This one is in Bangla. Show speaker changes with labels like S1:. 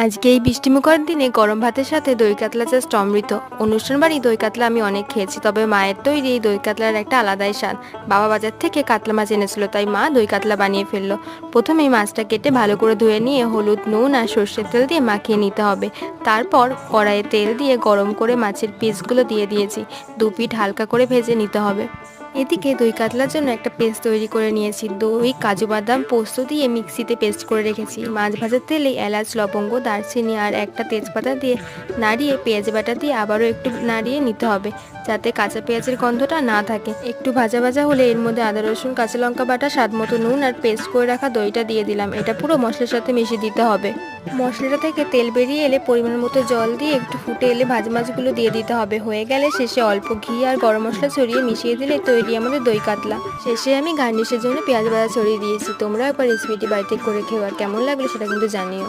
S1: আজকে এই বৃষ্টিমুখর দিনে গরম ভাতের সাথে দই কাতলা জাস্ট অমৃত। অনুষ্ঠান বাড়ি দই কাতলা আমি অনেক খেয়েছি, তবে মায়ের তৈরি এই দই কাতলার একটা আলাদাই স্বাদ। বাবা বাজার থেকে কাতলা মাছ এনেছিল, তাই মা দই কাতলা বানিয়ে ফেললো। প্রথমেই মাছটা কেটে ভালো করে ধুয়ে নিয়ে হলুদ, নুন আর সর্ষের তেল দিয়ে মাখিয়ে নিতে হবে। তারপর কড়াইয়ে তেল দিয়ে গরম করে মাছের পিসগুলো দিয়ে দিয়েছি। দু পিঠ হালকা করে ভেজে নিতে হবে। এদিকে দই কাতলার জন্য একটা পেস্ট তৈরি করে নিয়েছি। দই, কাজু বাদাম, পোস্ত দিয়ে মিক্সিতে পেস্ট করে রেখেছি। মাছ ভাজার তেলে এলাচ, লবঙ্গ, দারচিনি আর একটা তেজপাতা দিয়ে নাড়িয়ে পেঁয়াজ বাটা দিয়ে আবারও একটু নাড়িয়ে নিতে হবে, যাতে কাঁচা পেঁয়াজের গন্ধটা না থাকে। একটু ভাজা ভাজা হলে এর মধ্যে আদা, রসুন, কাঁচা লঙ্কা বাটা, স্বাদ মতো নুন আর পেস্ট করে রাখা দইটা দিয়ে দিলাম। এটা পুরো মশলার সাথে মিশিয়ে দিতে হবে। মশলাটা থেকে তেল বেরিয়ে এলে পরিমাণ মতো জল দিয়ে একটু ফুটে এলে ভাজা মাছগুলো দিয়ে দিতে হবে। হয়ে গেলে শেষে অল্প ঘি আর গরম মশলা ছড়িয়ে মিশিয়ে দিলে তৈরি আমাদের দই কাতলা। শেষে আমি গার্নিশের জন্য পেঁয়াজ ভাজা ছড়িয়ে দিয়েছি। তোমরা একবার রেসিপিটি বাড়িতে করে খেও, আর কেমন লাগলো সেটা কিন্তু জানিও।